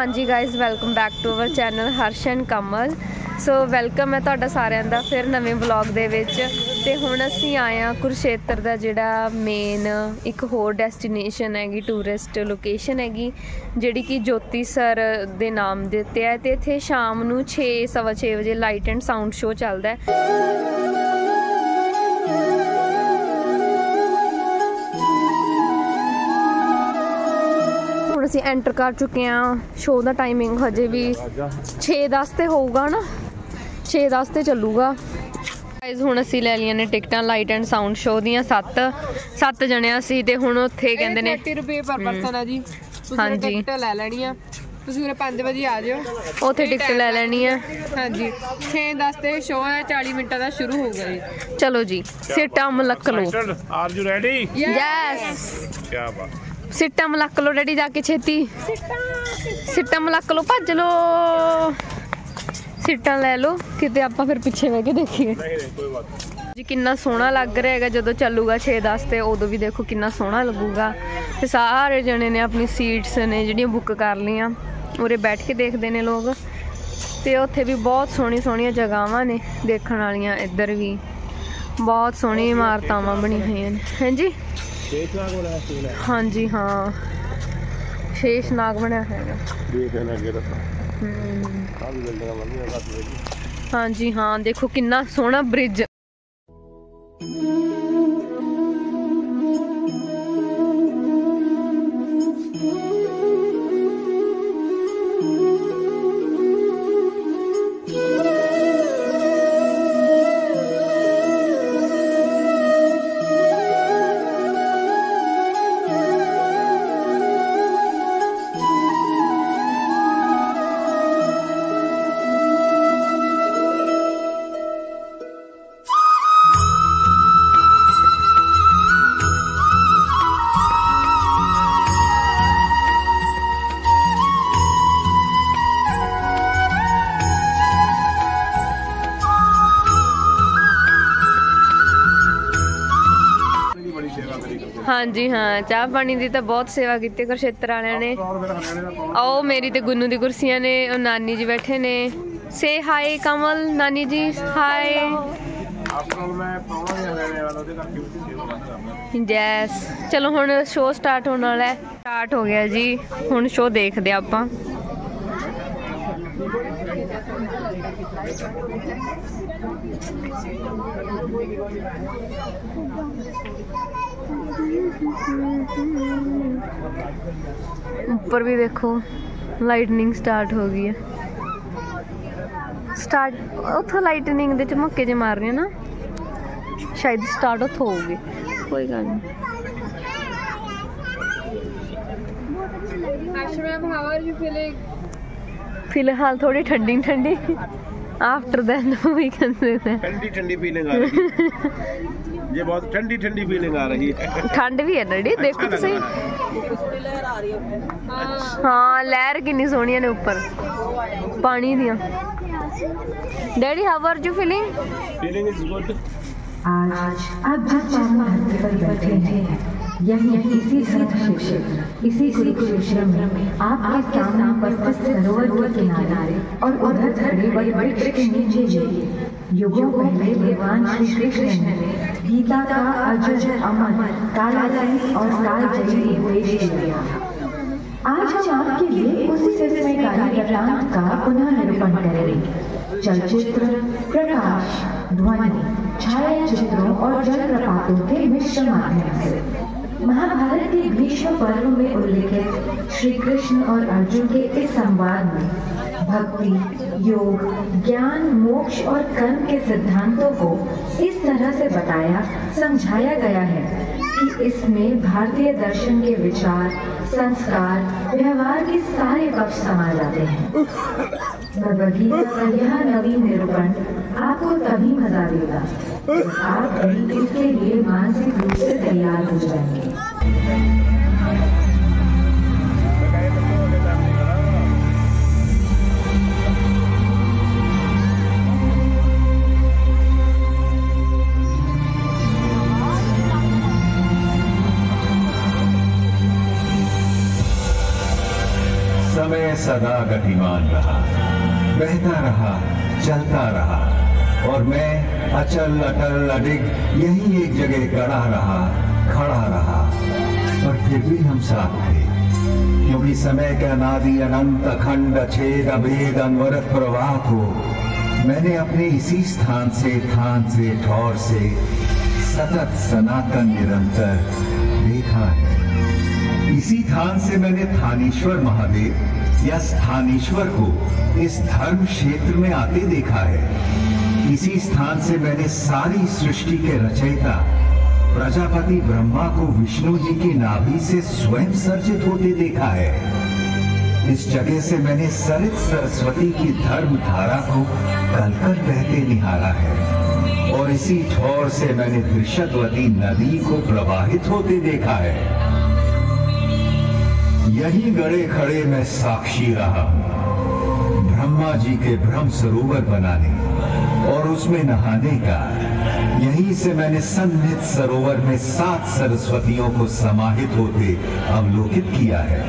हाँ जी guys welcome back to our channel Harsh and Kamal. So welcome है तुहाडा सारिਆਂ ਦਾ फिर नवे ब्लॉग ਦੇ ਵਿੱਚ। ਤੇ ਹੁਣ ਅਸੀਂ ਆਏ ਹਾਂ ਕੁਰੂਕਸ਼ੇਤਰ ਦਾ ਜਿਹੜਾ ਮੇਨ ਇੱਕ ਹੋਰ ਡੈਸਟੀਨੇਸ਼ਨ ਹੈਗੀ, ਟੂਰਿਸਟ ਲੋਕੇਸ਼ਨ ਹੈਗੀ ਜਿਹੜੀ ਕਿ ਜੋਤੀਸਰ ਦੇ ਨਾਮ ਦੇ ਉੱਤੇ ਹੈ। ਤੇ ਇੱਥੇ ਸ਼ਾਮ ਨੂੰ 6:15 ਵਜੇ ਲਾਈਟ ਐਂਡ ਸਾਊਂਡ ਸ਼ੋਅ ਚੱਲਦਾ ਹੈ। ਅਸੀਂ एंटर कर चुके हैं। शो का टाइमिंग हजे भी 6:10 ਤੇ ਹੋਊਗਾ ना, 6:10 ਤੇ ਚੱਲੂਗਾ। गाइस ਹੁਣ ਅਸੀਂ ਲੈ ਲਈਆਂ ਨੇ ਟਿਕਟਾਂ ਲਾਈਟ ਐਂਡ ਸਾਊਂਡ ਸ਼ੋ ਦੀਆਂ 7 ਜਣੇ ਅਸੀਂ ਤੇ ਹੁਣ ਉੱਥੇ ਕਹਿੰਦੇ ਨੇ 30 ਰੁਪਏ ਪਰ ਪਰਸਨ ਹੈ ਜੀ। ਹਾਂਜੀ ਟਿਕਟ ਲੈ ਲੈਣੀ ਆ ਤੁਸੀਂ ਉਰੇ 5 ਵਜੇ ਆ ਜਾਓ, ਉੱਥੇ ਟਿਕਟ ਲੈ ਲੈਣੀ ਆ। ਹਾਂਜੀ 6:10 ਤੇ ਸ਼ੋ ਹੈ, 40 ਮਿੰਟਾਂ ਦਾ ਸ਼ੁਰੂ ਹੋਊਗਾ ਜੀ। ਚਲੋ ਜੀ ਸਿੱਟਾ ਮਲਕ ਲੋ। Are you ready? ਯੈਸ ਕੀ ਬਾਤ। ਸਿੱਟਾ ਮਲਕ ਲੋ ਡੈਡੀ, ਜਾ ਕੇ ਛੇਤੀ ਸਿੱਟਾ ਮਲਕ ਲੋ, ਭੱਜ ਲੋ, ਸੀਟਾਂ ਲੈ ਲਓ ਕਿਤੇ ਆਪਾਂ ਫਿਰ ਪਿੱਛੇ ਬਹਿ ਕੇ ਦੇਖੀਏ। ਕੋਈ ਬਾਤ ਜੀ ਕਿੰਨਾ ਸੋਹਣਾ ਲੱਗ ਰਿਹਾ ਹੈਗਾ ਜਦੋਂ ਚੱਲੂਗਾ 6:10 ਤੇ ਉਦੋਂ ਵੀ ਦੇਖੋ ਕਿੰਨਾ ਸੋਹਣਾ ਲੱਗੂਗਾ। ਤੇ ਸਾਰੇ ਜਣੇ ਨੇ ਆਪਣੀ ਸੀਟਸ ਨੇ ਜਿਹੜੀਆਂ ਬੁੱਕ ਕਰ ਲਈਆਂ, ਉਰੇ ਬੈਠ ਕੇ ਦੇਖਦੇ ਨੇ ਲੋਕ। ਤੇ ਉੱਥੇ ਵੀ ਬਹੁਤ ਸੋਹਣੀਆਂ ਜਗ੍ਹਾਵਾਂ ਨੇ ਦੇਖਣ ਵਾਲੀਆਂ, ਇੱਧਰ ਵੀ ਬਹੁਤ ਸੋਹਣੀ ਇਮਾਰਤਾਂ ਬਣੀਆਂ ਹੋਈਆਂ ਨੇ। ਹਾਂਜੀ हाँ जी हाँ शेषनाग बनया है। हाँ जी हाँ देखो कितना सोहना ब्रिज। हाँ जी हाँ चाह पानी की तो बहुत सेवा की कुरुक्षेत्र वाले ने। आओ मेरी तो गुन्नू दी कुर्सियां ने, और नानी जी बैठे ने। से हाय कमल, नानी जी हाय। यस चलो हुण शो स्टार्ट होने वाला है। स्टार्ट हो गया जी, हुण शो देखदे आपां। ऊपर भी देखो लाइटनिंग स्टार्ट हो गई है। स्टार्ट उतो लाइटनिंग दे झमक्के जे मार रहे ना, शायद स्टार्ट उतो होगी। कोई गल नहीं। फिलहाल थोड़ी ठंडी ठंडी, after that we can say ठंडी ठंडी फीलिंग आ रही है। ये बहुत ठंडी ठंडी फीलिंग आ रही है। ठंड भी है डैडी, देखो तो सही। हाँ लहर कितनी सोहनी ने ऊपर पानी दियां। Daddy how are you feeling? Feeling is good. आज आप जिस धरती पर बैठे हैं, यही इसी क्षेत्र, इसी कुरुक्षेत्र में आपके सामने पर सरोवर के किनारे और उधर खड़े बड़े वृक्ष के नीचे युगों पहले भगवान श्री कृष्ण ने गीता का अजर अमर कालातीत और कालजयी उपदेश दिया। आज हम आपके लिए उसी विस्मयकारी वृत्तांत का पुनः निरूपण करेंगे। चलचित्र, प्रकाश, ध्वनि, छायाचित्रों और जलप्रपातों के मिश्र माध्यम से महाभारत के भीष्म पर्व में उल्लेखित श्री कृष्ण और अर्जुन के इस संवाद में भक्ति, योग, ज्ञान, मोक्ष और कर्म के सिद्धांतों को इस तरह से बताया समझाया गया है कि इसमें भारतीय दर्शन के विचार, संस्कार, व्यवहार के सारे पक्ष समा जाते हैं। भगवद्गीता का यह नवीन निरूपण आपको तभी मजा देगा जब आप भी इसके लिए मानसिक रूप से तैयार हो जाएंगे। समय सदा गतिमान रहा, बहता रहा, चलता रहा, और मैं अचल अटल अडिग यही एक जगह गड़ा रहा, खड़ा रहा। पर फिर भी हम साथ थे, क्योंकि समय के अनादि अनंत अखंड अछेद अभेद अनवरत प्रवाह को मैंने अपने इसी स्थान से, थान से, ठौर से सतत सनातन निरंतर देखा है। इसी थान से मैंने थानेश्वर महादेव या स्थानेश्वर को इस धर्म क्षेत्र में आते देखा है। इसी स्थान से मैंने सारी सृष्टि के रचयिता प्रजापति ब्रह्मा को विष्णु जी की नाभि से स्वयं सर्जित होते देखा है। इस जगह से मैंने सरित सरस्वती की धर्म धारा को कलकल बहते निहारा है, और इसी ठौर से मैंने त्रिशतवती नदी को प्रवाहित होते देखा है। यही गड़े खड़े मैं साक्षी रहा हूं ब्रह्मा जी के ब्रह्म सरोवर बनाने और उसमें नहाने का। यहीं से मैंने सन्निध सरोवर में 7 सरस्वतियों को समाहित होते अवलोकित किया है,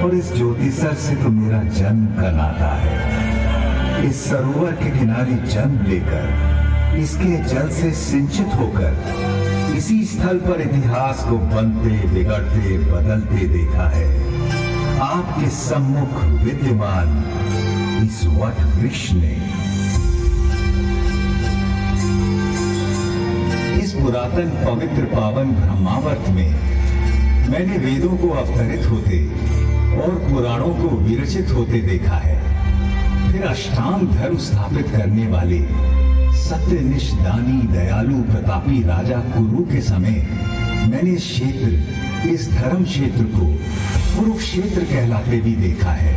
और इस ज्योतिसर से तो मेरा जन्म का नाता है। इस सरोवर के किनारे जन्म लेकर, इसके जल से सिंचित होकर इसी स्थल पर इतिहास को बनते, बिगड़ते, बदलते देखा है। आपके सम्मुख विद्यमान इस वट वृक्ष ने, इस पुरातन पवित्र पावन ब्रह्मावर्त में मैंने वेदों को अवतरित होते और पुराणों को विरचित होते देखा है। फिर अष्टांग धर्म स्थापित करने वाले सत्यनिष्ठ दानी दयालु प्रतापी राजा कुरु के समय मैंने इस क्षेत्र, इस धर्म क्षेत्र को कुरुक्षेत्र कहलाते भी देखा है।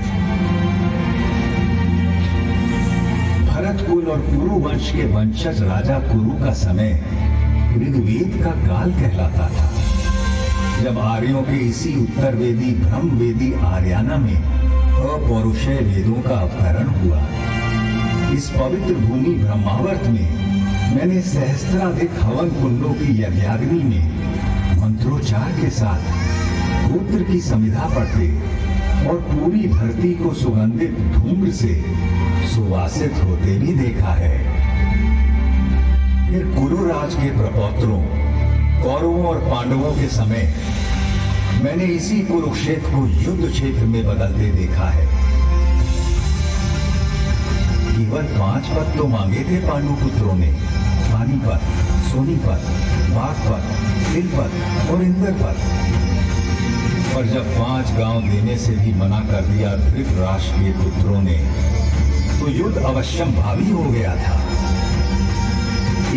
भरत कुल और कुरु वंश के वंशज राजा कुरु का समय ऋग्वेद का काल कहलाता था, जब आर्यों के इसी उत्तरवेदी ब्रह्मवेदी आर्याना में अपौरुषेय वेदों का अवतरण हुआ। इस पवित्र भूमि ब्रह्मावर्त में मैंने सहस्त्राधिक हवन कुंडों की यज्ञाग्नि में मंत्रोच्चार के साथ गोत्र की समिधा पढ़ते और पूरी धरती को सुगंधित धूम्र से सुवासित होते भी देखा है। फिर कुरुराज के प्रपौत्रों कौरवों और पांडवों के समय मैंने इसी कुरुक्षेत्र को युद्ध क्षेत्र में बदलते देखा है। केवल 5 पद तो मांगे थे पांडु पुत्रों ने, पानीपत, सोनीपत, बागपत, तिलपत और इंद्रपत। पर जब 5 गांव देने से भी मना कर दिया धृतराष्ट्र के पुत्रों ने, तो युद्ध अवश्यम भावी हो गया था।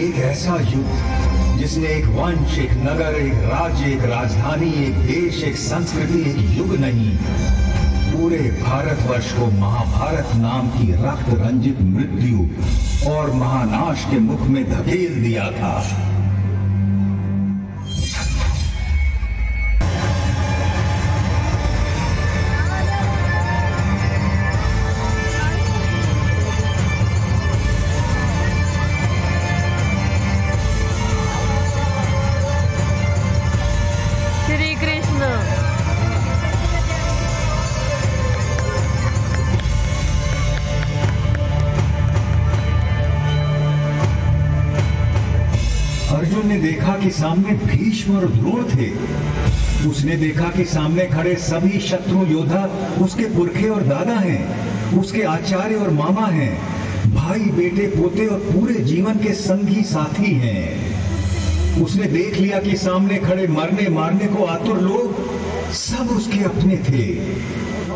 एक ऐसा युद्ध जिसने एक वंश, एक नगर, एक राज्य, एक राजधानी, एक देश, एक संस्कृति, एक युग नहीं, पूरे भारतवर्ष को महाभारत नाम की रक्त रंजित मृत्यु और महानाश के मुख में धकेल दिया था। श्री कृष्ण। अर्जुन ने देखा कि सामने भीष्म और द्रोण थे। उसने देखा कि सामने खड़े सभी शत्रु योद्धा उसके पुरखे और दादा हैं, उसके आचार्य और मामा हैं, भाई बेटे पोते और पूरे जीवन के संगी साथी हैं। उसने देख लिया कि सामने खड़े मरने मारने को आतुर लोग सब उसके अपने थे,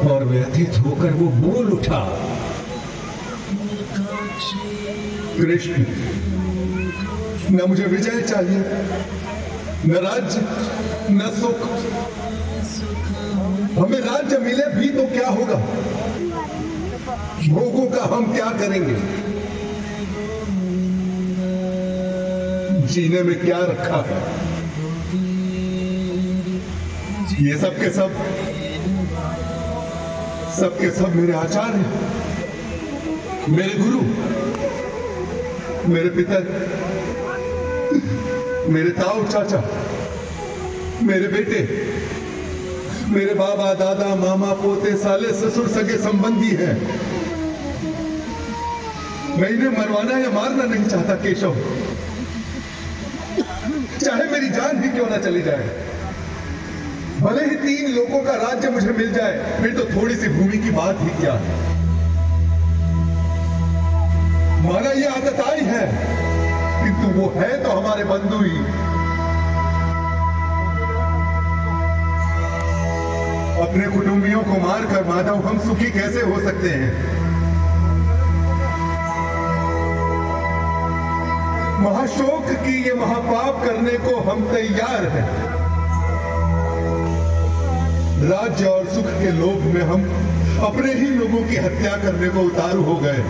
और व्यथित होकर वो बोल उठा, कृष्ण, न मुझे विजय चाहिए, न राज्य, न सुख। हमें राज्य मिले भी तो क्या होगा? भोगों का हम क्या करेंगे? जीने में क्या रखा है? ये सब के सब मेरे आचार्य, मेरे गुरु, मेरे पिता, मेरे ताऊ चाचा, मेरे बेटे, मेरे बाबा, दादा, मामा, पोते, साले, ससुर, सगे संबंधी हैं। मैं इन्हें मरवाना या मारना नहीं चाहता केशव, चाहे मेरी जान भी क्यों ना चली जाए। भले ही 3 लोगों का राज्य मुझे मिल जाए, फिर तो थोड़ी सी भूमि की बात ही क्या है। माना ये आदत आई है, किंतु वो है तो हमारे बंधु ही। अपने कुटुंबियों को मारकर माधव हम सुखी कैसे हो सकते हैं? महाशोक की ये महापाप करने को हम तैयार हैं। राज्य और सुख के लोभ में हम अपने ही लोगों की हत्या करने को उतारू हो गए।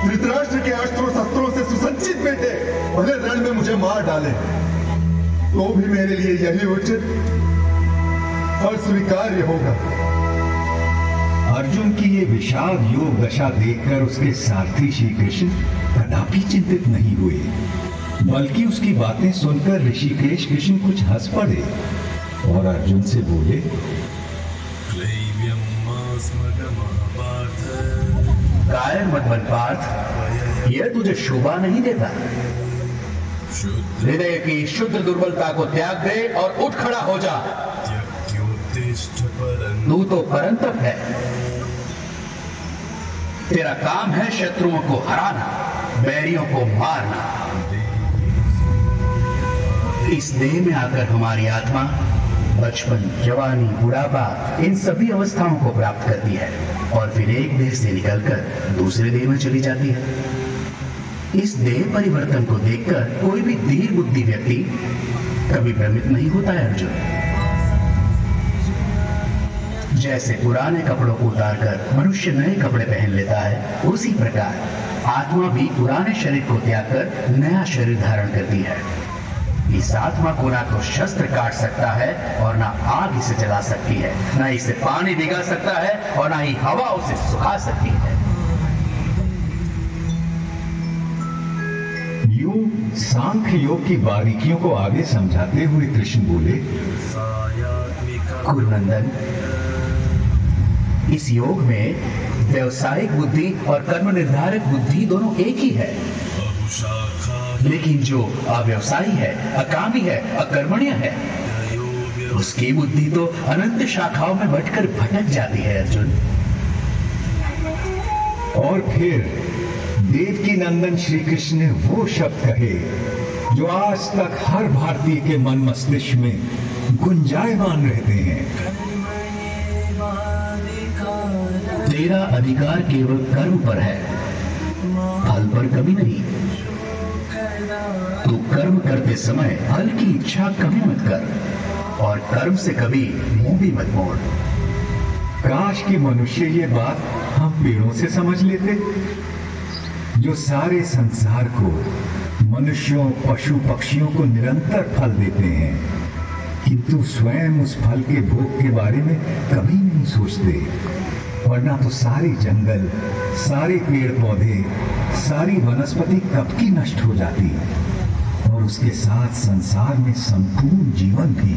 धृतराष्ट्र के अस्त्रों शस्त्रों से सुसज्जित बेटे भले रण में मुझे मार डाले, तो भी मेरे लिए यही उचित और स्वीकार्य होगा। अर्जुन की ये विषाद योग दशा देखकर उसके सारथी श्री कृष्ण कदापि चिंतित नहीं हुए, बल्कि उसकी बातें सुनकर ऋषिकेश कृष्ण कुछ हंस पड़े और अर्जुन से बोले, कायर मत बन पार्थ, यह तुझे शोभा नहीं देता। हृदय की शुद्ध दुर्बलता को त्याग दे और उठ खड़ा हो जा। तू तो परंतप है, तेरा काम है शत्रुओं को हराना, बैरियों को मारना। इस देह में आकर हमारी आत्मा बचपन, जवानी, बुढ़ापा इन सभी अवस्थाओं को प्राप्त करती है और फिर एक देह से निकलकर दूसरे देह में चली जाती है। इस देह परिवर्तन को देखकर कोई भी धीर बुद्धि व्यक्ति कभी भ्रमित नहीं होता है अर्जुन। जैसे पुराने कपड़ों को उतारकर मनुष्य नए कपड़े पहन लेता है, उसी प्रकार आत्मा भी पुराने शरीर को त्याग कर नया शरीर धारण करती है। इस आत्मा को ना तो शस्त्र काट सकता है और ना आग इसे जला सकती है, ना इसे पानी भिगा सकता है और ना ही हवा उसे सुखा सकती है। यूं सांख्य योग की बारीकियों को आगे समझाते हुए कृष्ण बोले, कुरुनंदन, इस योग में व्यवसायिक बुद्धि और कर्म निर्धारक बुद्धि दोनों एक ही है, लेकिन जो अव्यवसायी है, अकामी है, अकर्मण्य है, उसकी बुद्धि तो अनंत शाखाओं में बंटकर भटक जाती है अर्जुन। और फिर देवकी नंदन श्री कृष्ण ने वो शब्द कहे जो आज तक हर भारतीय के मन मस्तिष्क में गुंजायमान रहते हैं। तेरा अधिकार केवल कर्म पर है, फल पर कभी नहीं। तू कर्म करते समय फल की इच्छा कभी मत कर और कर्म से कभी मुंह भी मत मोड़। काश कि मनुष्य ये बात हम पेड़ों से समझ लेते, जो सारे संसार को, मनुष्यों, पशु पक्षियों को निरंतर फल देते हैं, किंतु स्वयं उस फल के भोग के बारे में कभी नहीं सोचते। वरना तो सारे जंगल, सारे पेड़ पौधे, सारी वनस्पति कब की नष्ट हो जाती और उसके साथ संसार में संपूर्ण जीवन भी।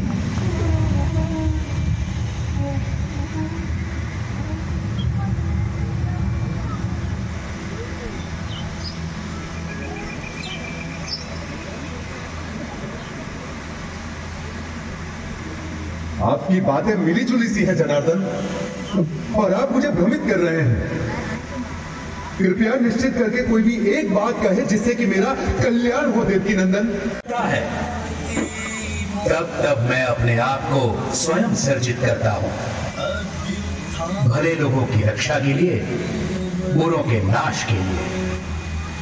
आपकी बातें मिली जुली सी है जनार्दन, और आप मुझे भ्रमित कर रहे हैं। कृपया निश्चित करके कोई भी एक बात कहे जिससे कि मेरा कल्याण हो देवकी नंदन। है तब तब मैं अपने आप को स्वयं सर्जित करता हूं, भले लोगों की रक्षा के लिए, बुरों के नाश के लिए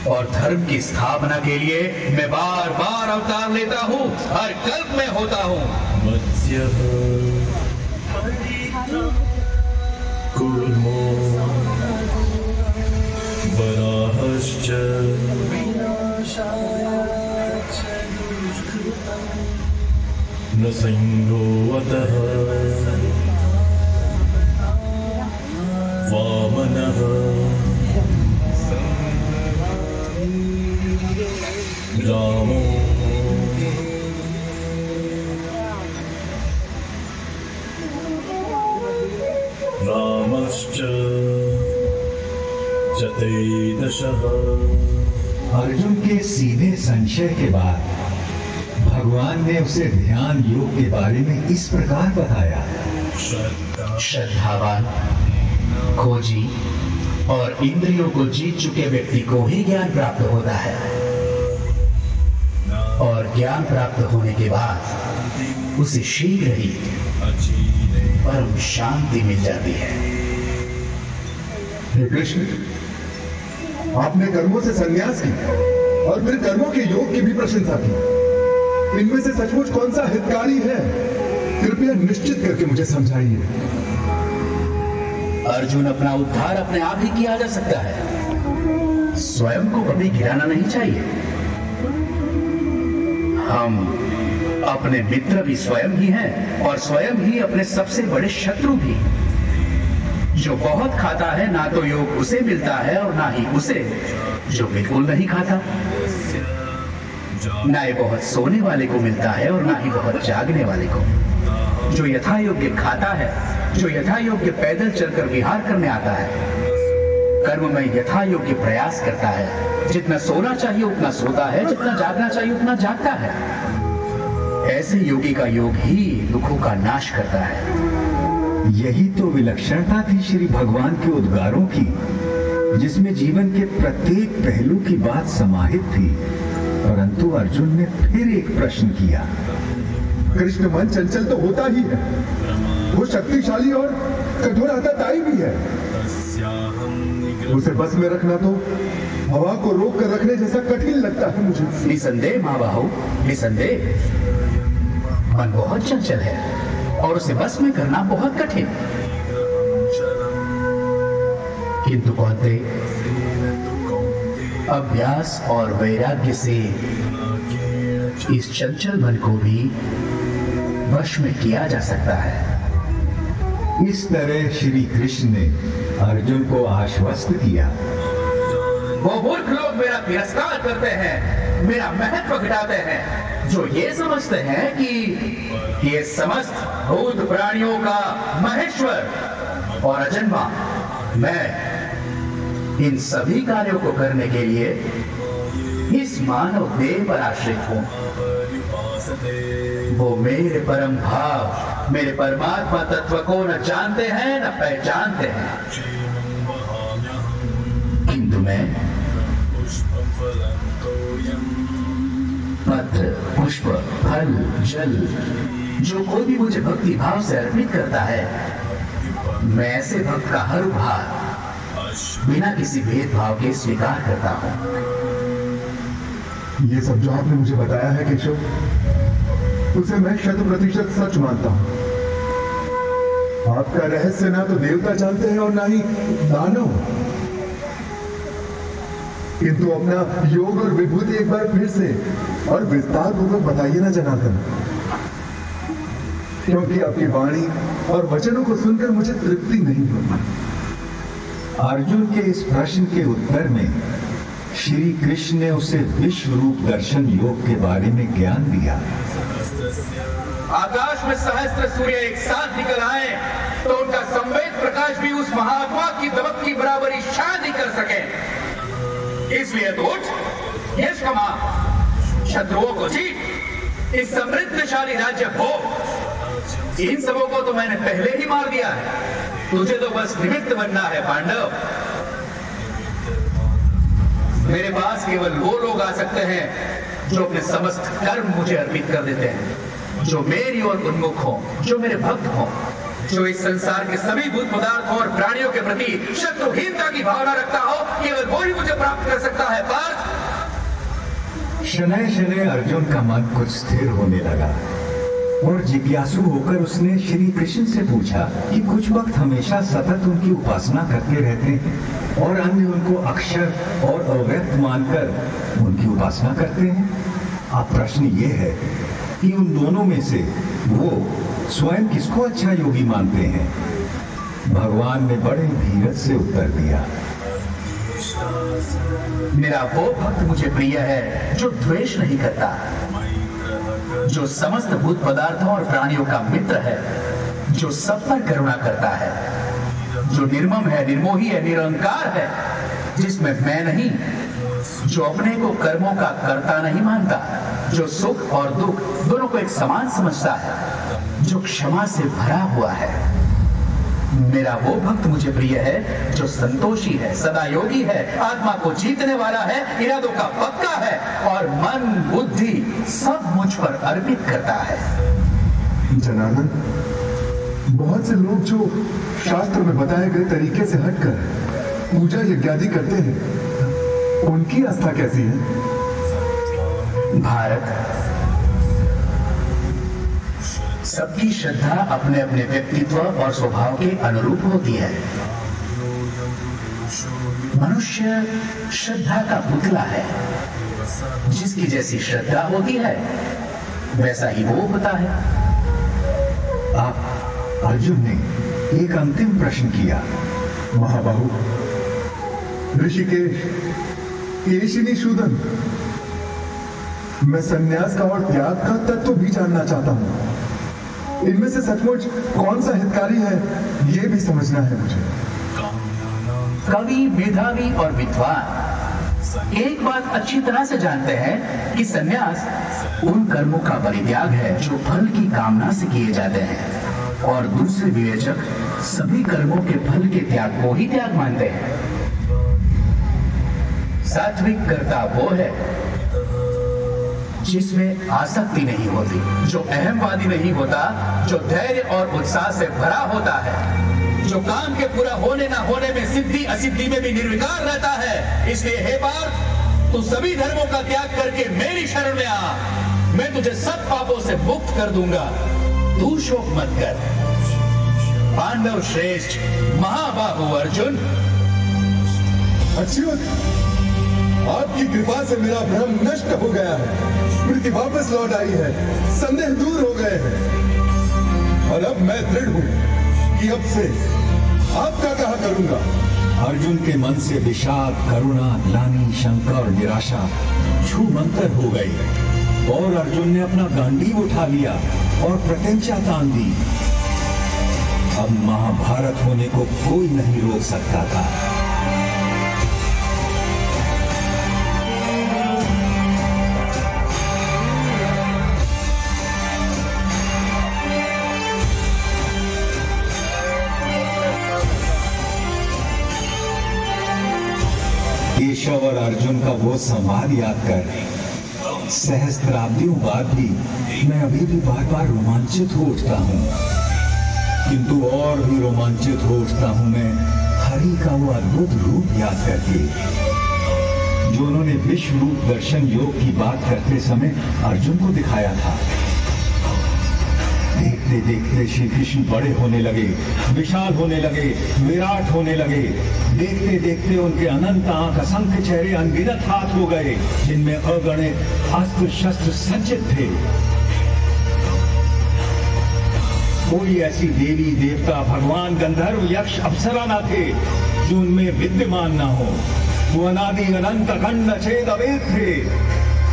और धर्म की स्थापना के लिए मैं बार बार अवतार लेता हूं, हर कल्प में होता हूं। कूर्मो वराहश्च न सिंहो अतः वामनः रामो अर्जुन के सीधे संशय के बाद भगवान ने उसे ध्यान योग के बारे में इस प्रकार बताया। श्रद्धावान, खोजी और इंद्रियों को जीत चुके व्यक्ति को ही ज्ञान प्राप्त होता है, और ज्ञान प्राप्त होने के बाद उसे शीघ्र ही परम शांति मिल जाती है। हे कृष्ण, आपने कर्मों से संन्यास की और फिर कर्मों के योग की भी प्रशंसा की। इनमें से सचमुच कौन सा हितकारी है? कृपया निश्चित करके मुझे समझाइए। अर्जुन, अपना उद्धार अपने आप ही किया जा सकता है, स्वयं को कभी गिराना नहीं चाहिए। हम अपने मित्र भी स्वयं ही हैं और स्वयं ही अपने सबसे बड़े शत्रु भी। जो बहुत खाता है ना तो योग उसे मिलता है और ना ही उसे जो बिल्कुल नहीं खाता। ना ही बहुत सोने वाले को मिलता है और ना ही बहुत जागने वाले को। जो यथा योग्य खाता है, जो यथा योग्य पैदल चलकर विहार करने आता है, कर्म में यथा योग्य प्रयास करता है, जितना सोना चाहिए उतना सोता है, जितना जागना चाहिए उतना जागता है, ऐसे योगी का योग ही दुखों का नाश करता है। यही तो विलक्षणता थी श्री भगवान के उद्गारों की, जिसमें जीवन के प्रत्येक पहलू की बात समाहित थी। परंतु अर्जुन ने फिर एक प्रश्न किया। कृष्ण, मन चंचल तो होता ही है, वो शक्तिशाली और कठोर हताताई भी है। उसे बस में रखना तो हवा को रोक कर रखने जैसा कठिन लगता है मुझे। निसंदेह महाबाहु, निसंदेह मन बहुत चंचल है और उसे बस में करना बहुत कठिन। किंतु कौनते, अभ्यास और वैराग्य से इस चंचल मन को भी वश में किया जा सकता है। इस तरह श्री कृष्ण ने अर्जुन को आश्वस्त किया। वो मूर्ख लोग मेरा तिरस्कार करते हैं, मेरा महत्व घटाते हैं, जो ये समझते हैं कि ये समस्त भूत प्राणियों का महेश्वर और अजन्मा मैं इन सभी कार्यों को करने के लिए इस मानव देह पर आश्रित हूं। वो मेरे परम भाव, मेरे परमात्मा तत्व को न जानते हैं न पहचानते हैं। किंतु मैं पत्र, पुष्प, फल, जल, जो कोई भी मुझे भक्ति भाव से अर्पित करता है, मैं ऐसे भक्त का हर उपहार बिना किसी भेदभाव के स्वीकार करता हूं। ये सब जो आपने मुझे बताया है केशव, उसे मैं 100% सच मानता हूं। आपका रहस्य ना तो देवता जानते हैं और ना ही दानव। किंतु अपना योग और विभूति एक बार फिर से और विस्तार पूर्वक बताइए ना जनार्दन, क्योंकि आपकी वाणी और वचनों को सुनकर मुझे तृप्ति नहीं होती। अर्जुन के इस प्रश्न के उत्तर में श्री कृष्ण ने उसे विश्व रूप दर्शन योग के बारे में ज्ञान दिया। आकाश में सहस्त्र सूर्य एक साथ निकल आए तो उनका संवेद प्रकाश भी उस महात्मा की दमक की बराबरी शायद ही कर सके। इसलिए तो उठ, यश कमा, शत्रुओं को जीत, इस समृद्धशाली राज्य भोग। इन सबों को तो मैंने पहले ही मार दिया है, तुझे तो बस निमित्त बनना है पांडव। मेरे पास केवल वो लोग आ सकते हैं जो अपने समस्त कर्म मुझे अर्पित कर देते हैं, जो मेरी ओर उन्मुख हो, जो मेरे भक्त हो, जो इस संसार के सभी भूत पदार्थों और प्राणियों के प्रति शत्रुहीनता की भावना रखता हो, केवल वो ही मुझे प्राप्त कर सकता है। पार्थ, शनैः शनैः अर्जुन का मन कुछ स्थिर होने लगा और जिज्ञासु होकर उसने श्री कृष्ण से पूछा कि कुछ वक्त हमेशा सतत उनकी उपासना करते रहते हैं और अन्य उनको अक्षर और अव्यक्त मानकर उनकी उपासना करते हैं। अब प्रश्न ये है कि उन दोनों में से वो स्वयं किसको अच्छा योगी मानते हैं? भगवान ने बड़े धीरज से उत्तर दिया। मेरा वो भक्त मुझे प्रिय है जो द्वेष नहीं करता, जो समस्त भूत पदार्थों और प्राणियों का मित्र है, जो सब पर करुणा करता है, जो निर्मम है, निर्मोही है, निरंकार है, जिसमें मैं नहीं जो अपने को कर्मों का कर्ता नहीं मानता, जो सुख और दुख दोनों को एक समान समझता है, जो क्षमा से भरा हुआ है। मेरा वो भक्त मुझे प्रिय है जो संतोषी है, सदा योगी है, आत्मा को जीतने वाला है, इरादों का पक्का है और मन बुद्धि सब मुझ पर अर्पित करता है। जनार्दन, बहुत से लोग जो शास्त्र में बताए गए तरीके से हटकर पूजा यज्ञादि करते हैं, उनकी आस्था कैसी है? भारत, सबकी श्रद्धा अपने अपने व्यक्तित्व और स्वभाव के अनुरूप होती है। मनुष्य श्रद्धा का पुतला है। जिसकी जैसी श्रद्धा होती है वैसा ही वो होता है। आप अर्जुन ने एक अंतिम प्रश्न किया। महाबाहु, ऋषिकेश, केशिनी शूदन, मैं संन्यास का और त्याग का तत्व भी जानना चाहता हूं। इनमें से सचमुच कौन सा हितकारी है, यह भी समझना है मुझे। कवि, मेधावी और विद्वान एक बात अच्छी तरह से जानते हैं कि संन्यास उन कर्मों का परित्याग है जो फल की कामना से किए जाते हैं, और दूसरे विवेचक सभी कर्मों के फल के त्याग को ही त्याग मानते हैं। सात्विक कर्ता वो है जिसमें आसक्ति नहीं होती, जो अहमवादी नहीं होता, जो धैर्य और उत्साह से भरा होता है, जो काम के पूरा होने ना होने में, सिद्धि असिद्धि में भी निर्विकार रहता है। इसलिए हे पार्थ, तू सभी धर्मों का त्याग करके मेरी शरण में आ, मैं तुझे सब पापों से मुक्त कर दूंगा। तू शोक मत कर। पांडव श्रेष्ठ महाबाहु अर्जुन, अच्युत, आपकी कृपा से मेरा भ्रम नष्ट हो गया है, स्मृति वापस लौट आई है, संदेह दूर हो गए हैं, और अब मैं दृढ़ हूं कि अब से आपका कहा करूंगा। अर्जुन के मन से विषाद, करुणा, ग्लानि, शंका और निराशा छूमंतर हो गई, और अर्जुन ने अपना गांडीव उठा लिया और प्रत्यंचा तान दी। अब महाभारत होने को कोई नहीं रोक सकता था। केशव और अर्जुन का वो संवाद याद कर सहस्त्राब्दियों बाद भी मैं अभी भी बार बार रोमांचित हो उठता हूँ, किंतु और भी रोमांचित हो उठता हूँ मैं हरि का वो अद्भुत रूप याद करके, जो उन्होंने विश्व रूप दर्शन योग की बात करते समय अर्जुन को दिखाया था। देखते देखते श्री कृष्ण बड़े होने लगे, विशाल होने लगे, विराट होने लगे। देखते देखते उनके अनंत आंख, असंख्य चेहरे, अनगिनत हाथ हो गए, जिनमें अगणित अस्त्र शस्त्र सज्जित थे। कोई ऐसी देवी देवता, भगवान, गंधर्व, यक्ष, अप्सरा न थे जो उनमें विद्यमान न हो। वो अनादि अनंत अखंड अछेद अवेद थे।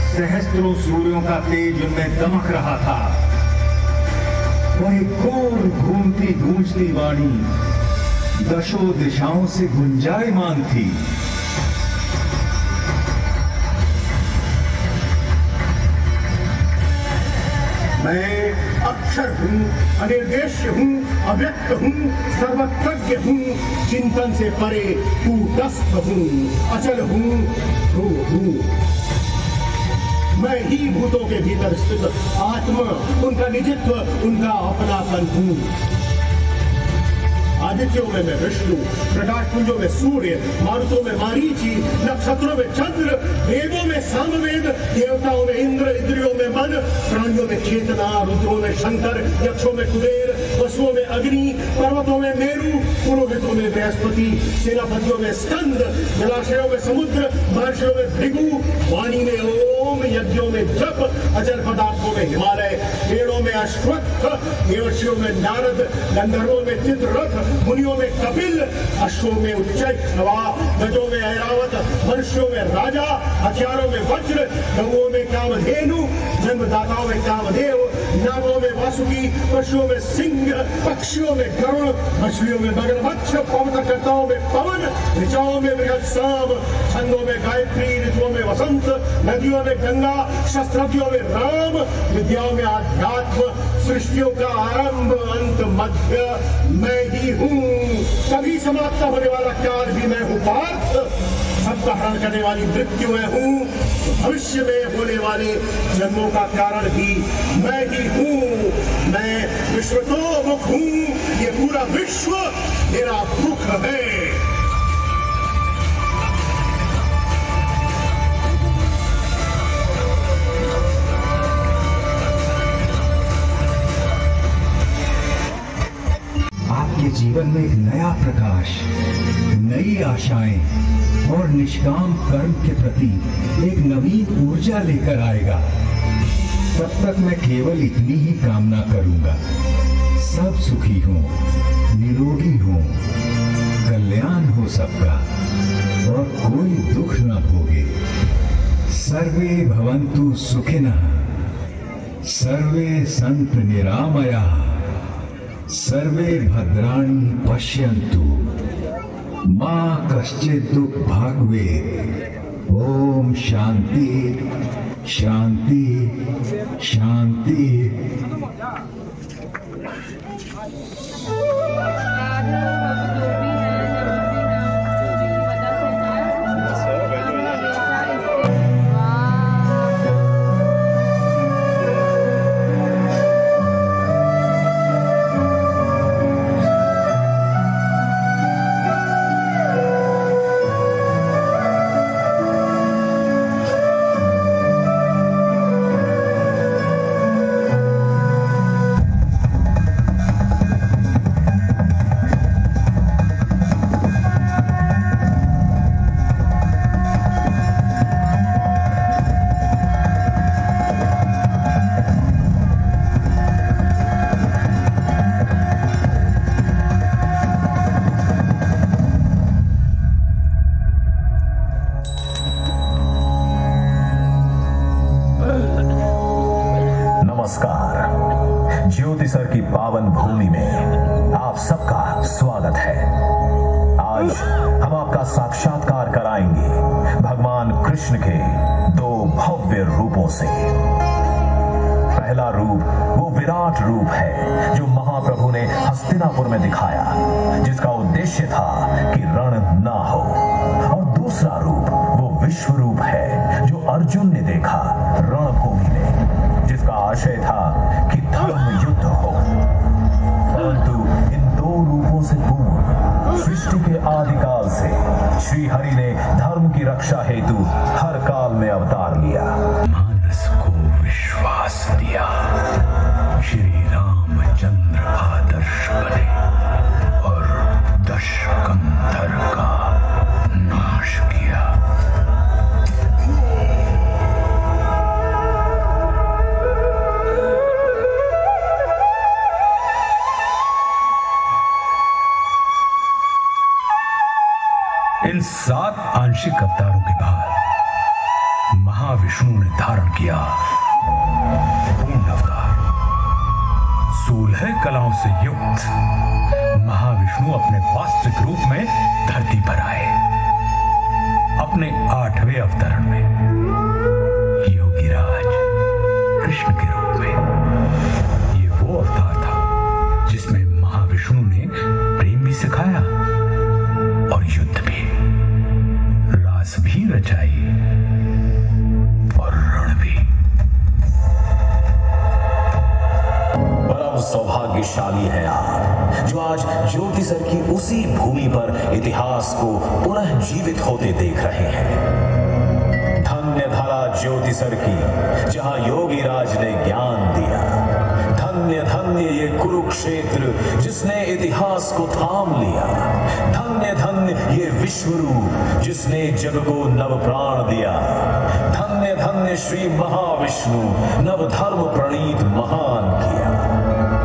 सहस्त्रों सूर्यों का तेज उनमें दमक रहा था। वही घोर घूमती गूंजती वाणी दशों दिशाओं से गुंजायमान थी। मैं अक्षर हूँ, अनिर्देश्य हूँ, अव्यक्त हूँ, सर्वज्ञ हूँ, चिंतन से परे कूटस्थ हूँ, अचल हूँ, ध्रुव हूँ। मैं ही भूतों के भीतर स्थित आत्मा, उनका निजित्व, उनका अपनापन हूँ। आदित्यों में मैं विष्णु, प्रकाश पुंजों में सूर्य, मारुतों में मारीची, नक्षत्रों में चंद्र, वेदों में सामवेद, देवताओं में इंद्र, इंद्रियों में मन, प्राणियों में चेतना, रुद्रों में शंकर, यक्षों में कुबेर, पशुओं में अग्नि, पर्वतों में मेरु, पुरोहितों में बृहस्पति, सेनापतियों में स्कंद, जलाशयों में समुद्र, महर्षियों में भृगु, वाणी में ओम, यज्ञों में जप, अजल पदार्थों में हिमालय, पेड़ों में अश्वत्थ, देवर्षियों में नारद, गंधर्वों में चित्ररथ, मुनियों में कपिल, अश्वों में उच्चैःश्रवा, गजों में ऐरावत, मनुष्यों में राजा, हथियारों में वज्र, गौओं में कामधेनु, जन्मदाताओं में कामदेव, नागों में वासुकी, पशुओं में सिंह, पक्षियों में गरुड़, मछलियों में मगरमच्छ, पर्वतकर्ताओं में पवन, ऋचाओं में बृहत्साम, छंदों में गायत्री, ऋतुओं में वसंत, नदियों में गंगा, शस्त्रज्ञों में राम, विद्याओं में आध्यात्म, सृष्टियों का आरंभ अंत मध्य मैं ही हूँ। कभी समाप्त होने वाला काल भी मैं हूँ पार्थ, सबका हरण करने वाली मृत्यु मैं हूँ, भविष्य में होने वाले जन्मों का कारण भी मैं ही हूँ। मैं विश्वतोमुख हूँ, ये पूरा विश्व मेरा मुख है। आपके जीवन में एक नया प्रकाश, नई आशाएं और निष्काम कर्म के प्रति एक नवीन ऊर्जा लेकर आएगा। तब तक मैं केवल इतनी ही कामना करूंगा, सब सुखी हो, निरोगी हो, कल्याण हो सबका और कोई दुख न भोगे। सर्वे भवन्तु सुखिनः, सर्वे सन्तु निरामयाः, सर्वे भद्राणि पश्यन्तु, मा कश्चित् दुःखभाग् भवेत्। ओम शांति शांति शांति। ज्योति सर की पावन भूमि में आप सबका स्वागत है। आज हम आपका साक्षात्कार कराएंगे भगवान कृष्ण के दो भव्य रूपों से। पहला रूप वो विराट रूप है जो महाप्रभु ने हस्तिनापुर में दिखाया, जिसका उद्देश्य था कि रण ना हो। और दूसरा रूप वो विश्व रूप है जो अर्जुन ने देखा रणभूमि में, जिसका आशय था कि धर्म युद्ध हो। परंतु इन दो रूपों से पूर्व सृष्टि के आदिकाल से श्री हरि ने धर्म की रक्षा हेतु हर काल में अवतार लिया। मानस को विश्वास दिया, श्री रामचंद्र आदर्श बने और दशकंधर का नाश किया। इन 7 आंशिक अवतारों के बाद महाविष्णु ने धारण किया पूर्ण अवतार। 16 कलाओं से युक्त महाविष्णु अपने वास्तविक रूप में धरती पर आए। अपने 8वें अवतरण में योगीराज कृष्ण के रूप में। ये वो अवतार था जिसमें महाविष्णु ने प्रेम भी सिखाया और युद्ध भी, रास भी रचाई और रण भी। परम सौभाग्यशाली है आप जो आज ज्योति सर की उसी भूमि पर इतिहास को पुनः जीवित होते देख रहे हैं। धन्य धरा ज्योति सर की जहां योगीराज ने ज्ञान दिया। धन्य धन्य ये कुरुक्षेत्र जिसने इतिहास को थाम लिया। धन्य धन्य ये विश्वरूप जिसने जग को नव प्राण दिया। धन्य धन्य श्री महाविष्णु नव धर्म प्रणीत महान किया।